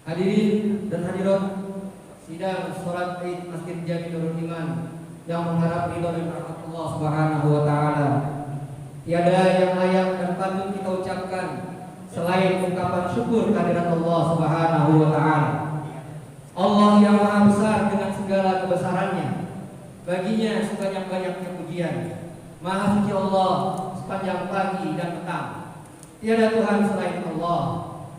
Hadirin dan hadirat sidang salat Id Masjid Jami Nurul Iman yang mengharap ridho dan rahmat Allah Subhanahu wa taala. Tiada yang layak dan patut kita ucapkan selain ungkapan syukur kehadirat Allah Subhanahu wa taala. Allah yang Maha Besar dengan segala kebesarannya. Baginya sebanyak-banyaknya pujian. Maha suci Allah sepanjang pagi dan petang. Tiada Tuhan selain Allah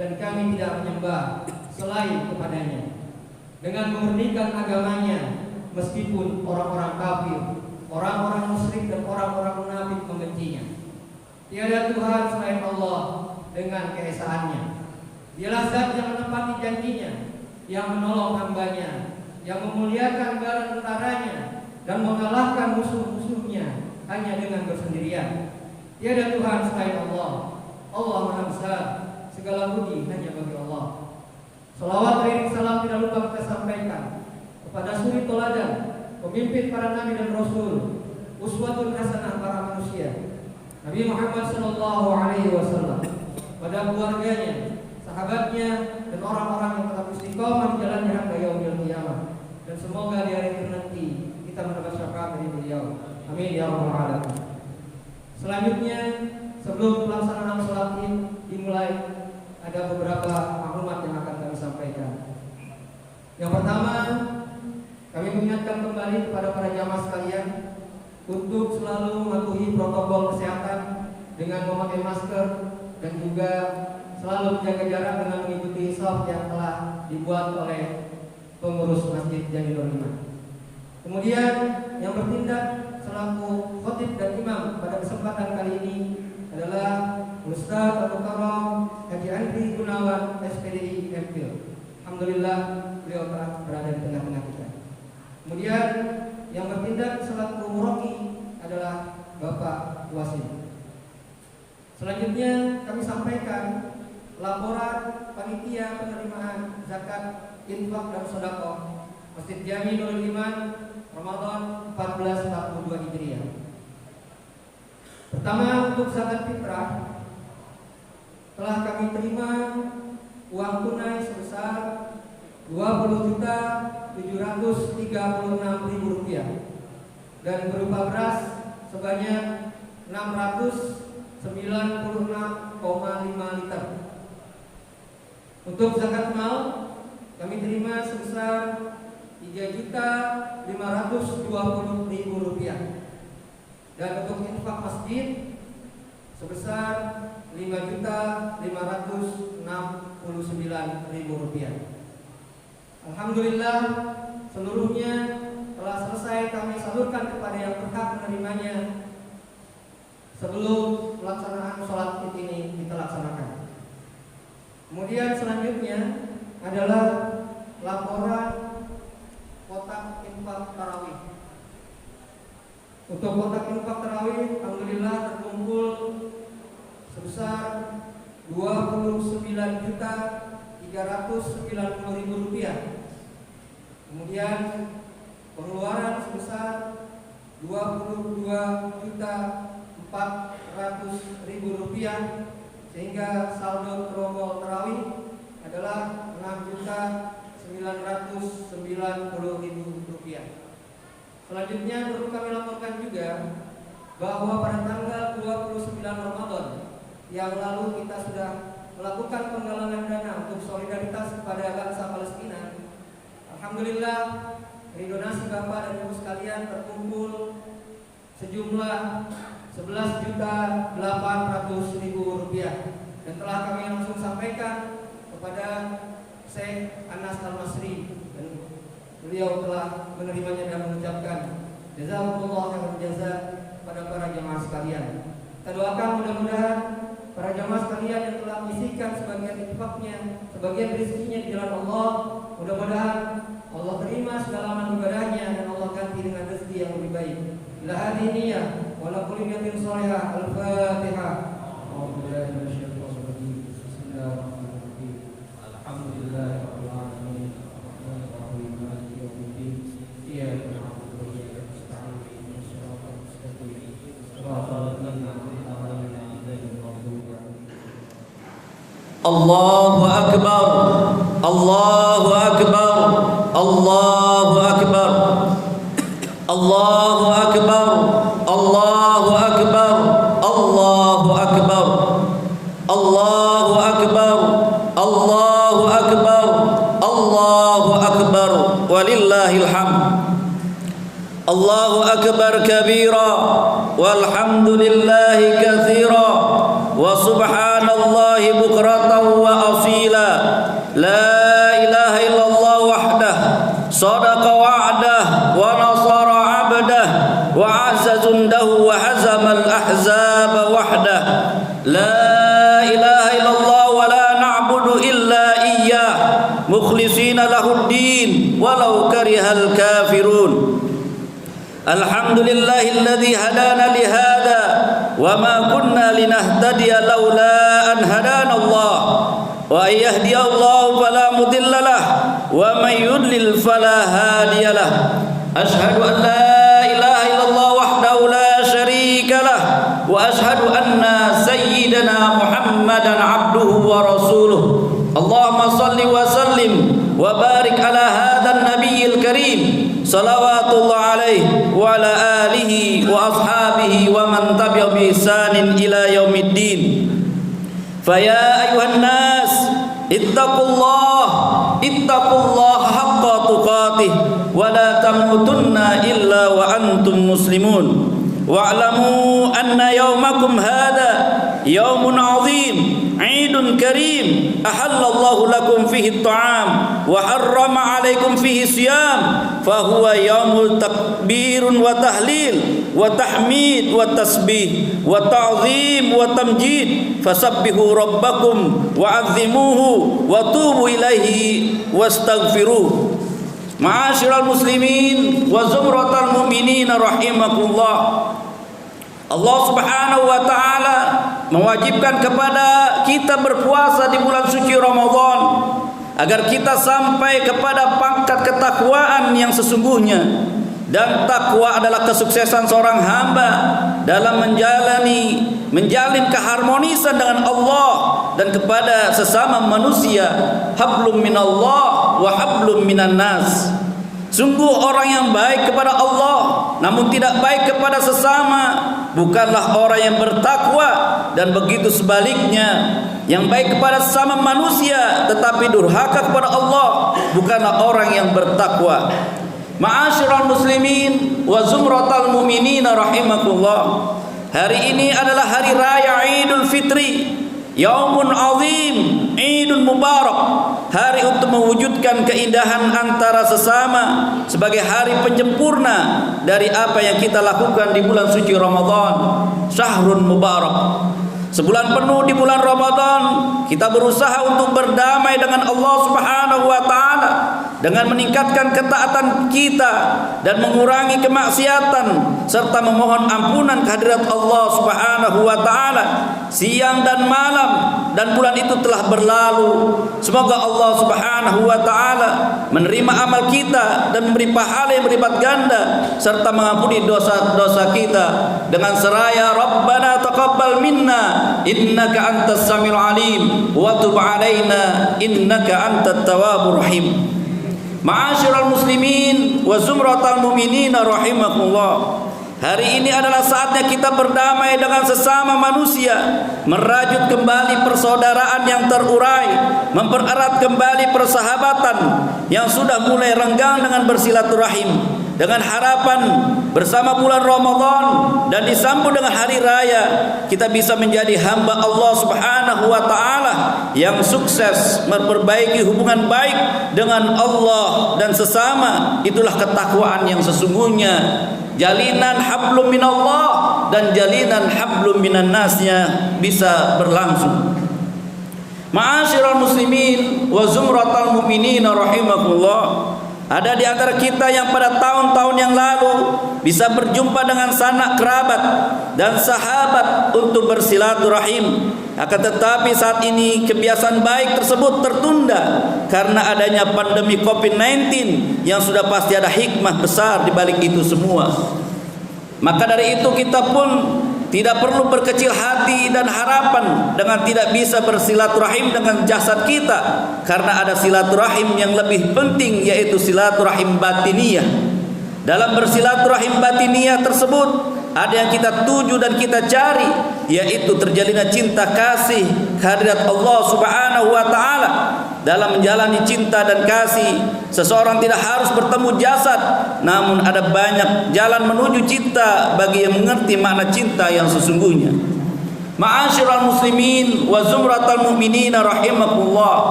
dan kami tidak menyembah selain kepadanya. Dengan memurnikan agamanya, meskipun orang-orang kafir, orang-orang musyrik dan orang-orang munafik membencinya. Tiada Tuhan selain Allah dengan keesaannya. Dialah Zat yang menepati janjinya, yang menolong hambanya, yang memuliakan bala tentaranya dan mengalahkan musuh-musuhnya hanya dengan bersendirian. Tiada Tuhan selain Allah. Allah Maha Besar, segala puji hanya bagi Allah. Salawat dan salam tidak lupa kita sampaikan kepada suri teladan, pemimpin para nabi dan rasul, uswatun hasanah para manusia, Nabi Muhammad sallallahu alaihi wasallam, pada keluarganya, sahabatnya dan orang-orang yang tetap istiqomah di jalannya hingga yaumil qiyamah. Dan semoga di hari nanti kita mendapat syafaat dari beliau. Amin ya rabbal alamin. Selanjutnya, sebelum pelaksanaan salat Id dimulai, ada beberapa maklumat yang akan kami sampaikan. Yang pertama, kami mengingatkan kembali kepada para jamaah sekalian untuk selalu mematuhi protokol kesehatan dengan memakai masker dan juga selalu menjaga jarak dengan mengikuti shaf yang telah dibuat oleh pengurus Masjid Jami Nurul Iman. Kemudian yang bertindak selaku khatib dan imam pada kesempatan kali ini adalah Ustaz Al-Mukarram Haji Andri Gunawan SPDI MPil. Alhamdulillah beliau telah berada di tengah-tengah kita. Kemudian yang bertindak selaku muraqi adalah Bapak Wasim. Selanjutnya kami sampaikan laporan panitia penerimaan zakat, infak dan sedekah Masjid Jami Nurul Iman Ramadan 1442 Hijriah. Pertama, untuk zakat fitrah telah kami terima uang tunai sebesar Rp20.736.000 dan berupa beras sebanyak 696,5 liter. Untuk zakat mal kami terima sebesar Rp3.520.000 dan untuk infak masjid sebesar Rp5.569.000. Alhamdulillah seluruhnya telah selesai kami salurkan kepada yang berhak menerimanya sebelum pelaksanaan sholat Id ini kita laksanakan. Kemudian selanjutnya adalah laporan kotak infak tarawih. Untuk kotak infak tarawih, alhamdulillah terkumpul sebesar Rp29.390.000. Kemudian pengeluaran sebesar Rp22.400.000, sehingga saldo terowongan tarawih adalah Rp6.990.000. Selanjutnya perlu kami laporkan juga bahwa pada tanggal 29 Ramadan yang lalu kita sudah melakukan penggalangan dana untuk solidaritas kepada bangsa Palestina. Alhamdulillah, dari donasi Bapak dan Ibu sekalian terkumpul sejumlah Rp11.800.000 dan telah kami langsung sampaikan kepada Syekh Anas Al-Masri, dan beliau telah menerimanya dan mengucapkan jazakumullah khairan jaza pada para jemaah sekalian. Kita doakan mudah-mudahan para jemaah sekalian yang telah menyisihkan sebagian infaknya, sebagian rezekinya di jalan Allah, mudah-mudahan Allah terima segala amal ibadahnya dan Allah ganti dengan rezeki yang lebih baik. Ila hadhihi niyyah wa la kulli niyatin shalihah. Al-Fatihah. A'udzubillahi minasyaitonir rajim. Bismillahirrahmanirrahim. Alhamdulillahirabbil alamin. Arrahmanirrahim. Maliki yaumiddin. Iyyaka na'budu wa iyyaka nasta'in. Ihdinas siratal mustaqim. Shiratal ladzina an'amta 'alaihim ghairil maghdubi 'alaihim. Allahu akbar. Allahu akbar. Allahu akbar. Allahu akbar. Allahu akbar. Allahu akbar. Allahu akbar. Allahu akbar. Allahu akbar. Walillahil hamd. Allahu akbar kabira walhamdulillahi katsira wa subhanallahi bukratan wa asila. La ilaha illallah wahdah sadaqa wa'dah wa nasara 'abdah wa 'azza jundahu wa hazama al-ahzaba wahdah. La ilaha illallah wa la na'budu illa iyyah mukhlishina lahud-din walau karihal kafirun. Alhamdulillahilladzi hadana li hadza wa ma kunna linahtadiya laula an hadana Allah wa yahdiyallahu fala mudilla lah wa may yudlil fala hadiya lah. Ashhadu an la ilaha illallah wahdahu la syarika lah wa ashhadu anna sayyidana Muhammadan abduhu wa rasuluh. Allahumma salli wa sallim wa barik ala hadzal nabiyil karim salawatullah alaihi wa ala alihi wa ashabihi wa man tabi'a bi ihsanin ila yaumiddin. Fa ya ayuhan nas ittaqullah haqqa tuqatih wa la tamutunna illa wa antum muslimun. Wa'lamu anna yawmakum hadha yawmun 'azim 'idun karim ahallallahu lakum fihi at-ta'am wa harrama 'alaykum fihi siyam fa huwa yawmul takbirun wa tahlil wa tahmid wa tasbih wa ta'zim wa tamjid fasabbihu rabbakum wa 'azzimuhu wa tubu ilaihi wastaghfiruh. Ma'asyiral muslimin wa zumratal mu'minin rahimakumullah. Allah Subhanahu wa taala mewajibkan kepada kita berpuasa di bulan suci Ramadan agar kita sampai kepada pangkat ketakwaan yang sesungguhnya. Dan takwa adalah kesuksesan seorang hamba dalam menjalin keharmonisan dengan Allah dan kepada sesama manusia. Hablum minallah wa hablum minan nas. Sungguh orang yang baik kepada Allah namun tidak baik kepada sesama bukanlah orang yang bertakwa, dan begitu sebaliknya, yang baik kepada sesama manusia tetapi durhaka kepada Allah bukanlah orang yang bertakwa. Ma'asyiral muslimin wa zumratal mu'minin rahimakumullah. Hari ini adalah hari raya Idul Fitri, Yaumun azim, Idul Mubarak, hari untuk mewujudkan keindahan antara sesama sebagai hari penyempurna dari apa yang kita lakukan di bulan suci Ramadan. Syahrun Mubarak, sebulan penuh di bulan Ramadan kita berusaha untuk berdamai dengan Allah Subhanahu wa taala dengan meningkatkan ketaatan kita dan mengurangi kemaksiatan serta memohon ampunan kehadirat Allah Subhanahu wa taala siang dan malam, dan bulan itu telah berlalu. Semoga Allah Subhanahu wa taala menerima amal kita dan memberi pahala yang berlipat ganda serta mengampuni dosa-dosa kita dengan seraya Rabbana taqabbal minna innaka antas samiul alim wa tub alaina innaka antat tawwabur rahim. Ma'asyiral muslimin wa zumratal mu'minin rahimakumullah. Hari ini adalah saatnya kita berdamai dengan sesama manusia, merajut kembali persaudaraan yang terurai, mempererat kembali persahabatan yang sudah mulai renggang dengan bersilaturahim, dengan harapan bersama bulan Ramadan dan disambut dengan hari raya kita bisa menjadi hamba Allah Subhanahu wa taala yang sukses memperbaiki hubungan baik dengan Allah dan sesama. Itulah ketakwaan yang sesungguhnya, jalinan hablum minallah dan jalinan hablum minan nasnya bisa berlangsung. Ma'asyiral muslimin wa zumratal mu'minin rahimakumullah. Ada di antara kita yang pada tahun-tahun yang lalu bisa berjumpa dengan sanak kerabat dan sahabat untuk bersilaturahim. Akan tetapi saat ini kebiasaan baik tersebut tertunda karena adanya pandemi COVID-19 yang sudah pasti ada hikmah besar di balik itu semua. Maka dari itu kita pun tidak perlu berkecil hati dan harapan dengan tidak bisa bersilaturahim dengan jasad kita, karena ada silaturahim yang lebih penting, yaitu silaturahim batiniyah. Dalam bersilaturahim batiniyah tersebut ada yang kita tuju dan kita cari, yaitu terjalinnya cinta kasih kehadirat Allah Subhanahu wa taala. Dalam menjalani cinta dan kasih, seseorang tidak harus bertemu jasad, namun ada banyak jalan menuju cinta bagi yang mengerti makna cinta yang sesungguhnya. Ma'asyiral muslimin wa zumratal mu'minin rahimakumullah.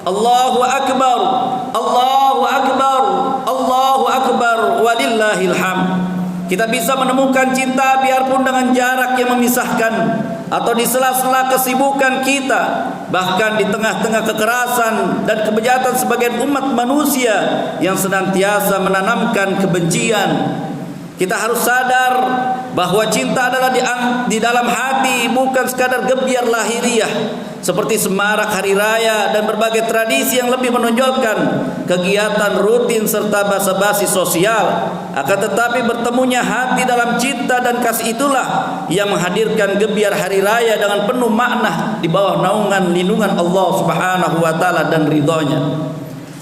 Allahu akbar, Allahu akbar, Allahu akbar, walillahil hamd. Kita bisa menemukan cinta biarpun dengan jarak yang memisahkan, atau di sela-sela kesibukan kita, bahkan di tengah-tengah kekerasan dan kebejatan sebagian umat manusia yang senantiasa menanamkan kebencian. Kita harus sadar bahwa cinta adalah di dalam hati, bukan sekadar gebiar lahiriah seperti semarak hari raya dan berbagai tradisi yang lebih menonjolkan kegiatan rutin serta basa-basi sosial. Akan tetapi bertemunya hati dalam cinta dan kasih itulah yang menghadirkan gebiar hari raya dengan penuh makna di bawah naungan lindungan Allah Subhanahu wa taala dan ridhonya.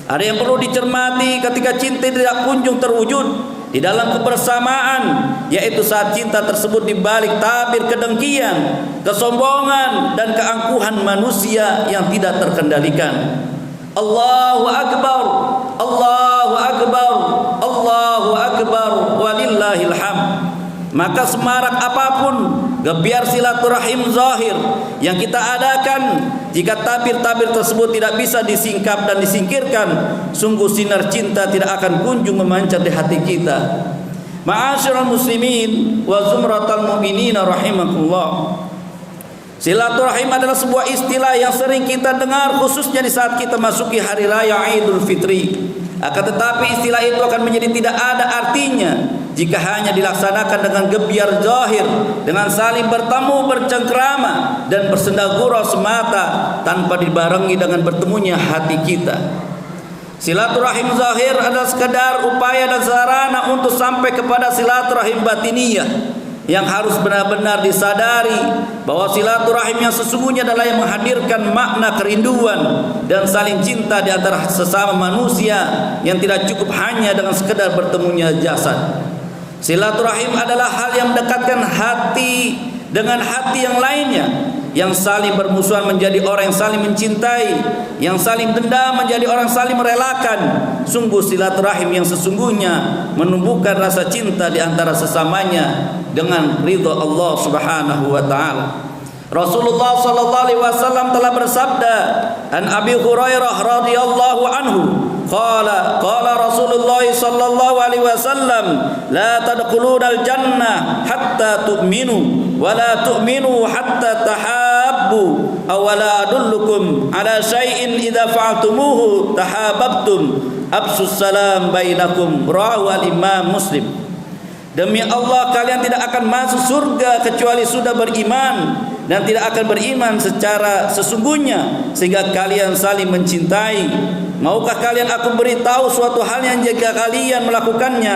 Ada yang perlu dicermati ketika cinta tidak kunjung terwujud di dalam kebersamaan, yaitu saat cinta tersebut dibalik tabir kedengkian, kesombongan dan keangkuhan manusia yang tidak terkendalikan. Allahu akbar, Allahu akbar, Allahu akbar, walillahil hamd. Maka semarak apapun gebiar silaturahim zahir yang kita adakan, jika tabir-tabir tersebut tidak bisa disingkap dan disingkirkan, sungguh sinar cinta tidak akan kunjung memancar di hati kita. Ma'asyiral muslimin wa zumratal mu'minin rahimakumullah. Silaturahim adalah sebuah istilah yang sering kita dengar khususnya di saat kita masuki hari raya Idul Fitri. Akan tetapi istilah itu akan menjadi tidak ada artinya jika hanya dilaksanakan dengan gebiar zahir, dengan saling bertemu, bercengkrama dan bersenda gurau semata tanpa dibarengi dengan bertemunya hati kita. Silaturahim zahir adalah sekadar upaya dan sarana untuk sampai kepada silaturahim batiniyah yang harus benar-benar disadari bahwa silaturahim yang sesungguhnya adalah yang menghadirkan makna kerinduan dan saling cinta di antara sesama manusia yang tidak cukup hanya dengan sekedar bertemunya jasad. Silaturahim adalah hal yang mendekatkan hati dengan hati yang lainnya, yang saling bermusuhan menjadi orang yang saling mencintai, yang saling dendam menjadi orang saling merelakan. Sungguh silaturahim yang sesungguhnya menumbuhkan rasa cinta di antara sesamanya dengan ridha Allah Subhanahu wa taala. Rasulullah sallallahu alaihi wasallam telah bersabda, an Abi Hurairah radhiyallahu anhu, qala Rasulullah sallallahu alaihi wasallam la tadkhulunal jannah hatta tu'minu wa la tu'minu hatta tahabbu aw la adullukum ala syai'in idza fa'altumuhu tahabbtum absus salam bainakum, rawahu al-Imam Muslim. Demi Allah, kalian tidak akan masuk surga kecuali sudah beriman, dan tidak akan beriman secara sesungguhnya sehingga kalian saling mencintai. Maukah kalian aku beritahu suatu hal yang jika kalian melakukannya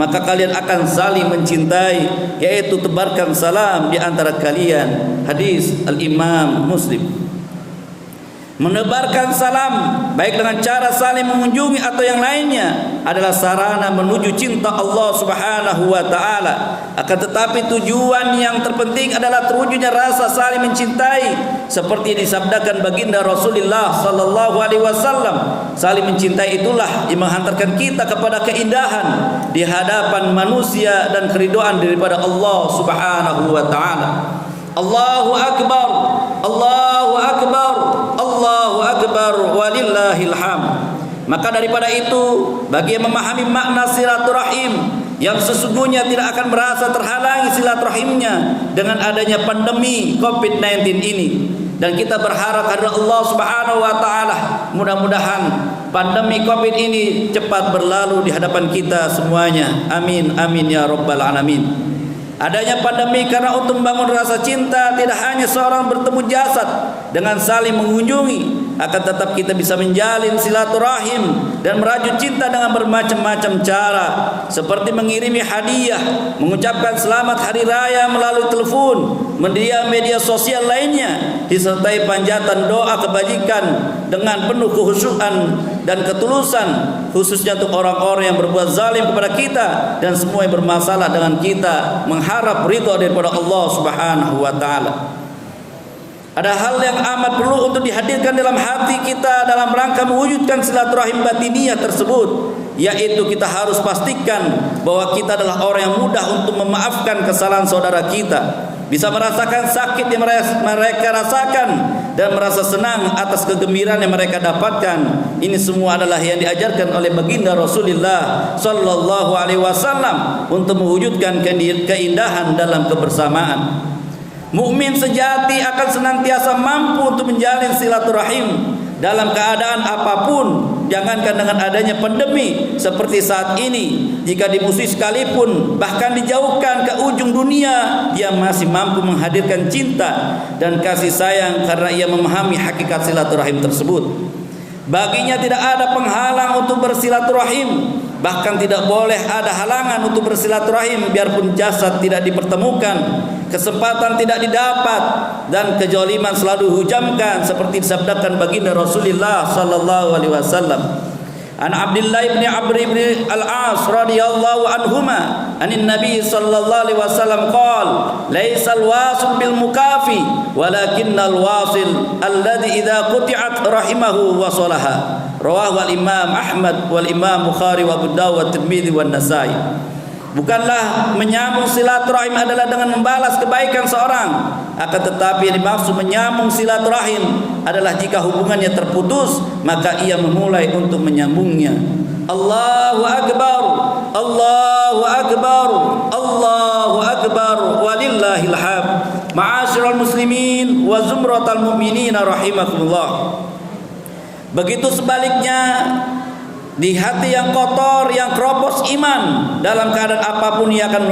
maka kalian akan saling mencintai, yaitu tebarkan salam di antara kalian. Hadis al-Imam Muslim. Menebarkan salam baik dengan cara saling mengunjungi atau yang lainnya adalah sarana menuju cinta Allah Subhanahu wa taala. Akan tetapi tujuan yang terpenting adalah terwujudnya rasa saling mencintai seperti disabdakan baginda Rasulullah sallallahu alaihi wasallam, saling mencintai itulah yang menghantarkan kita kepada keindahan di hadapan manusia dan keridhaan daripada Allah Subhanahu wa taala. Allahu akbar, Allahu akbar, Allahu akbar, walillahil hamd. Maka daripada itu, bagi yang memahami makna silaturahim yang sesungguhnya tidak akan merasa terhalangi silaturahimnya dengan adanya pandemi COVID-19 ini, dan kita berharap kepada Allah Subhanahu wa taala mudah-mudahan pandemi Covid ini cepat berlalu di hadapan kita semuanya. Amin amin ya rabbal alamin. Adanya pandemi karena untuk membangun rasa cinta tidak hanya seorang bertemu jasad dengan saling mengunjungi, akan tetap kita bisa menjalin silaturahim dan merajut cinta dengan bermacam-macam cara, seperti mengirimi hadiah, mengucapkan selamat hari raya melalui telepon, media sosial lainnya, disertai panjatan doa kebajikan dengan penuh kekhusyukan dan ketulusan, khususnya untuk orang-orang yang berbuat zalim kepada kita dan semua yang bermasalah dengan kita, mengharap ridha daripada Allah Subhanahu wa taala. Ada hal yang amat perlu untuk dihadirkan dalam hati kita dalam rangka mewujudkan silaturahim batiniyah tersebut, yaitu kita harus pastikan bahwa kita adalah orang yang mudah untuk memaafkan kesalahan saudara kita, bisa merasakan sakit yang mereka rasakan dan merasa senang atas kegembiraan yang mereka dapatkan. Ini semua adalah yang diajarkan oleh baginda Rasulullah sallallahu alaihi wasallam untuk mewujudkan keindahan dalam kebersamaan. Mukmin sejati akan senantiasa mampu untuk menjalin silaturahim dalam keadaan apapun, jangankan dengan adanya pandemi seperti saat ini. Jika di musuh sekalipun, bahkan dijauhkan ke ujung dunia, dia masih mampu menghadirkan cinta dan kasih sayang karena ia memahami hakikat silaturahim tersebut. Baginya tidak ada penghalang untuk bersilaturahim, bahkan tidak boleh ada halangan untuk bersilaturahim biarpun jasad tidak dipertemukan, kesempatan tidak didapat, dan kezaliman selalu hujamkan seperti disabdakan baginda Rasulullah sallallahu alaihi wasallam. An Abdullah bin Amr bin Al-As radhiyallahu anhuma anin Nabi sallallahu alaihi wasallam qala laisal wasil bil mukafi walakinnal wasil alladhi idza quti'at rahimahu wasalaha, rawahu al-Imam Ahmad wal Imam Bukhari wa Abu Dawud wa Tirmidzi wa Nasa'i. Bukanlah menyambung silaturahim adalah dengan membalas kebaikan seorang, akan tetapi yang dimaksud menyambung silaturahim adalah jika hubungannya terputus maka ia memulai untuk menyambungnya. Allahu akbar, Allahu akbar, Allahu akbar, walillahil hamd. Ma'asyiral muslimin wa zumratal mu'minin rahimakumullah. Begitu sebaliknya, di hati yang kotor, yang keropos iman, dalam keadaan apapun ia akan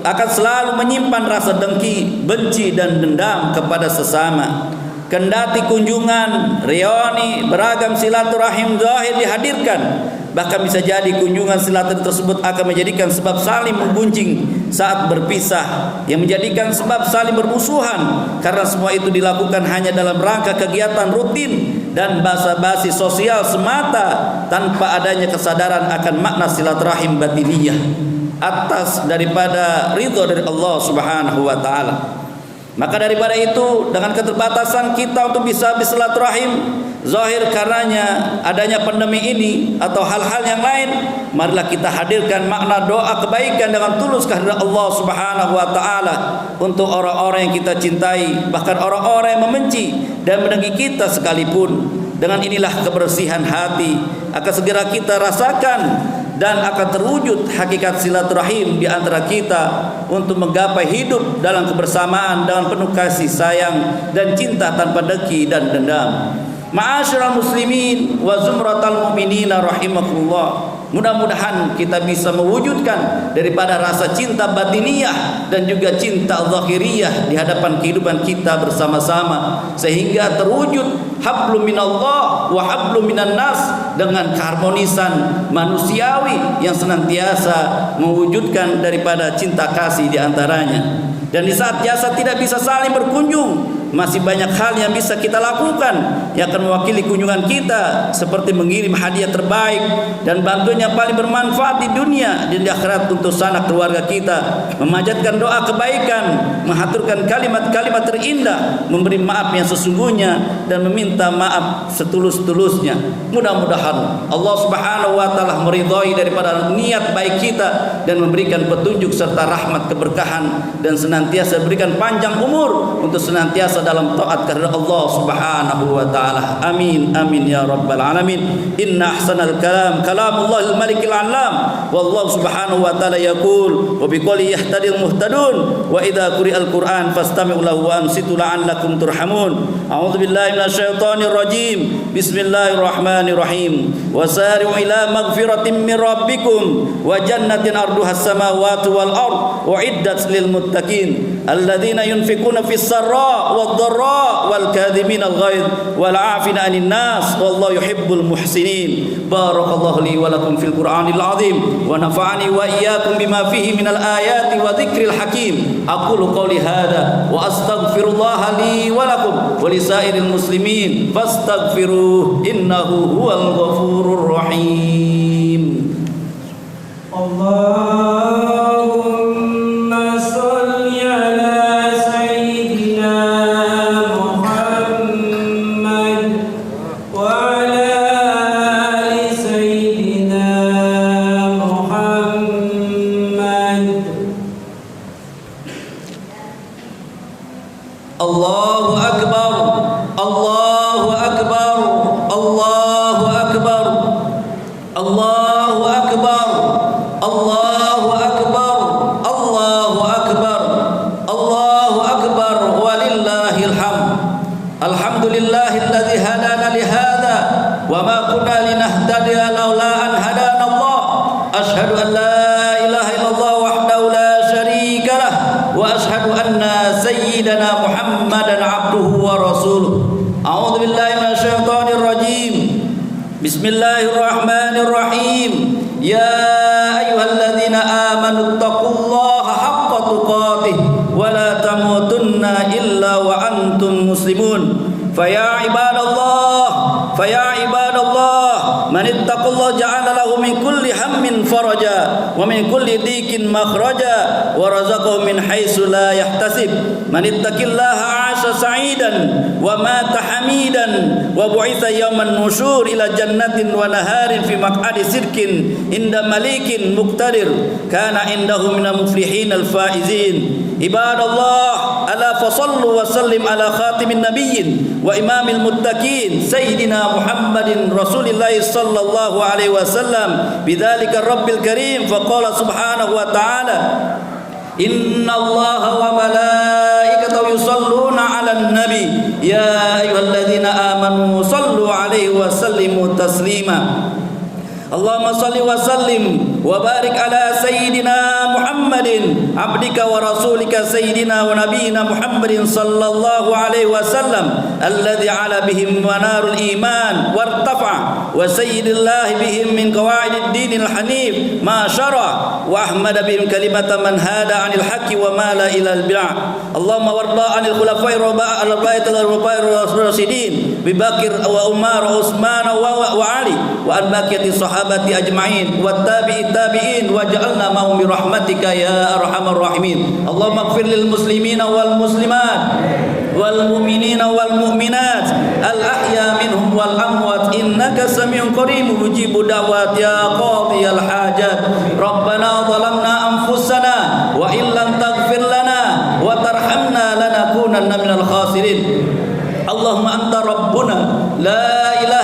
akan selalu menyimpan rasa dengki, benci dan dendam kepada sesama. Kendati kunjungan, reuni, beragam silaturahim zahir dihadirkan, bahkan bisa jadi kunjungan silaturahim tersebut akan menjadikan sebab saling menggunjing saat berpisah, yang menjadikan sebab saling bermusuhan, karena semua itu dilakukan hanya dalam rangka kegiatan rutin dan basa-basi sosial semata, tanpa adanya kesadaran akan makna silaturahim batiniyah atas daripada ridha dari Allah Subhanahu wa taala. Maka daripada itu, dengan keterbatasan kita untuk bisa bersilaturahim zahir karenanya adanya pandemi ini atau hal-hal yang lain, marilah kita hadirkan makna doa kebaikan dengan tulus kehadirat Allah Subhanahu wa taala untuk orang-orang yang kita cintai, bahkan orang-orang yang membenci dan mendengki kita sekalipun. Dengan inilah kebersihan hati akan segera kita rasakan dan akan terwujud hakikat silaturahim di antara kita untuk menggapai hidup dalam kebersamaan dengan penuh kasih sayang dan cinta tanpa dengki dan dendam. Ma'asyiral muslimin wa zumratal mu'minina rahimakumullah. Mudah-mudahan kita bisa mewujudkan daripada rasa cinta batiniyah dan juga cinta zahiriyah di hadapan kehidupan kita bersama-sama, sehingga terwujud hablum minallah wa hablum minan nas, dengan keharmonisan manusiawi yang senantiasa mewujudkan daripada cinta kasih di antaranya. Dan di saat jasad tidak bisa saling berkunjung, masih banyak hal yang bisa kita lakukan yang akan mewakili kunjungan kita, seperti mengirim hadiah terbaik dan bantuan yang paling bermanfaat di dunia dan di akhirat untuk sanak keluarga kita, memanjatkan doa kebaikan, mengaturkan kalimat-kalimat terindah, memberi maaf yang sesungguhnya dan meminta maaf setulus-tulusnya. Mudah-mudahan Allah Subhanahu wa taala meridhai daripada niat baik kita dan memberikan petunjuk serta rahmat keberkahan, dan senantiasa berikan panjang umur untuk senantiasa dalam taat kepada Allah Subhanahu wa taala. Amin amin ya rabbal alamin. Inna ahsanal kalam kalamullahil malikil alam, wallahu subhanahu wa taala yaqul wa biqouli yahtadil muhtadun wa idza quri'al qur'an fastami'u lahu wa ansitu la'allakum turhamun. A'udzu billahi minasyaitonir rajim. Bismillahirrahmanirrahim. Wasari'u ila maghfiratin min rabbikum wa jannatin arduhas samawati wal ard uiddat lil muttaqin alladzina yunfikuna fis sarra wad dharra wal kadhimina al ghaidh wal 'afina 'anil nas wallahu yuhibbul muhsinin. Barakallahu li wa lakum fil Qur'anil azim wa nafa'ani wa iyyakum bima fihi minal ayati wa dzikril hakim. Aqulu qouli hadza wa astaghfirullaha li wa lakum wa lisairil muslimin fastaghfiruh innahu huwal ghafurur rahim. Allahumma shalli ala sayyidina Muhammad wa ala ali sayyidina Muhammad. Allahu akbar, Allahu akbar, Allahu akbar, Allahu akbar, Allahu akbar, Allahu akbar, Allahu akbar, walillahil hamd. Alhamdulillahilladzi hadana li hadza wa ma kunna linahtadiya laula an hadana Allah. Asyhadu an la ilaha illallah wahdahu la syarika lah wa asyhadu anna sayyidana Muhammadan abduhu wa rasuluh. A'udzu billahi minasyaitonir rajim. Bismillahirrahmanirrahim. Ya ayyuhalladzina amanu taqullaha haqqa tuqatih wa la tamutunna illa wa antum muslimun. Faya ibadallah man ittaqallaha ja'ala lahu min kulli hammin faraja wa min kulli dhikin makhraja wa razaqahu min haitsu la yahtasib. Man ittaqillaha 'asha sa'idan wa mata hamidan wa bu'itsa yawman nusyur ila jannatin wa naharin fi maq'adi sirkin inda malikin muqtadir kana indahu minal muflihin al faizin. Ibadallah ala fasallu wa sallim ala khatimin nabiyyin wa imamil muttaqin sayyidina Muhammadin Rasulillah sallallahu alaihi wasallam bidzalika rabbil karim. Faqala subhanahu wa ta'ala inna allaha wa malaikatahu yusalluna 'alan nabi ya ayyuhalladzina amanu sallu 'alaihi wa sallimu taslima. Allahumma salli wa sallim wa barik ala sayyidina Muhammadin abdika wa rasulika sayyidina wa nabiyina Muhammadin sallallahu alaihi wasallam alladhi ala bihim manarul iman wartafa wa sayyidillahi bihim min qawaidid dinil hanif ma syara wa ahmada bihim kalimata man hada anil haqqi wa mala ilal bid'ah. Allahumma warda anil khulafai ar-rasyidin Abi Bakr wa Umar wa Utsman wa Ali wa an baqiyati sahabati ajma'in wa tabi'in waj'alna ma'hum bi rahmatika ya arhamar rahimin. Allahumma ighfir lil muslimina wal muslimat wal mu'minina wal mu'minat al ahya minhum wal amwat innaka samiun qarib mujibu da'wat ya qadiyal hajat. Rabbana zalamna anfusana wa illam taghfir lana wa tarhamna lanakunanna minal khasirin. Allahumma anta rabbuna la ilaha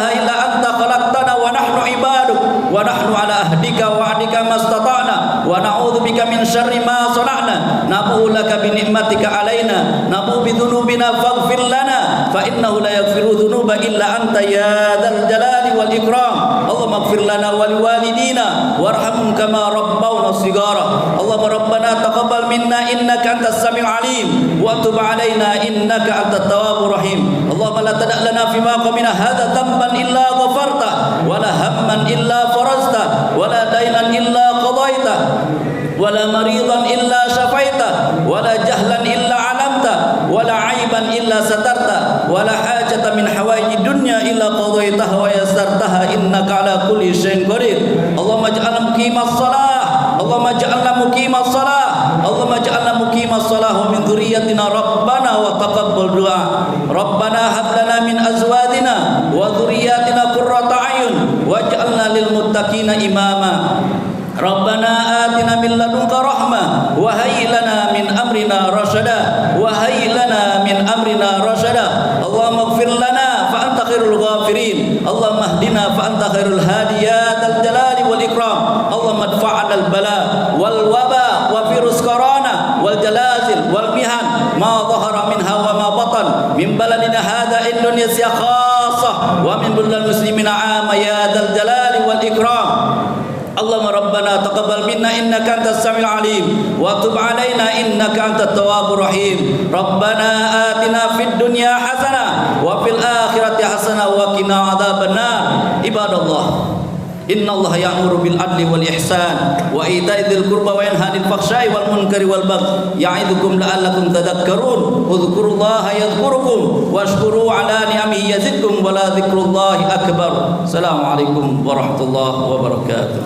min syarri ma sana'na nabu'u laka bi ni'matika alaina nabu'u bi dhunubina faghfir lana fa innahu la yaghfiru dhunuba illa anta ya dzal jalali wal ikram. Allahumma ighfir lana wa liwalidina warhamhum kama rabbawna shighara. Allahumma rabbana taqabbal minna innaka antas samiul alim wa tub alaina innaka antat tawwabur rahim. Allahumma la tada' lana fi maqamina hadza dhanban illa ghafarta wa la hamman illa farajta wa la daynan illa qadaita wa la maridan illa shafaita wa la jahlan illa 'alamta wa la 'aiban illa satarta wa la hajata min hawaiji dunya illa qadaitaha wa yassartaha innaka ala kulli syai'in qadir. Allahumma ij'alna muqimas shalah, Allahumma ij'alna muqimas shalah, Allahumma ij'alna muqimas shalah wa min dzurriyyatina rabbana wa taqabbal du'a. Rabbana hab lana min azwajina wa dzurriyyatina qurrata a'yun waj'alna lil muttaqina imama. Rabbana atina min ladunka rahmah wa hayyi lana min amrina rasyada wa hayyi lana min amrina rasyada. Allahumma ighfir lana fa anta khairul ghafirin. Allahumma hdina fa anta khairul hadiyat al jalali wal ikram. Allahumma adfa'na al bala wal waba wa virus corona wal jalazil wal mihan ma dhahara minha wa ma batan min baladina hadha Indonesia khassah wa min bulal muslimina 'amma ya dzal jalali wal ikram. Allahumma rabbana taqabbal minna innaka antas samiul alim wa tub alaina innaka antat tawwabur rahim. Rabbana atina fid dunya hasanah wa fil akhirati hasanah wa qina adzabannar. Ibadallah, innallaha ya'muru bil adli wal ihsan wa ita'i dzil qurba wa yanha 'anil fakhsha'i wal munkari wal baghi ya'idukum la'allakum tadhakkarun. Udhkurullaha yadhkurukum washkuru 'ala ni'amihi yazidkum wa la dzikrullahi akbar. Assalamualaikum warahmatullahi wabarakatuh.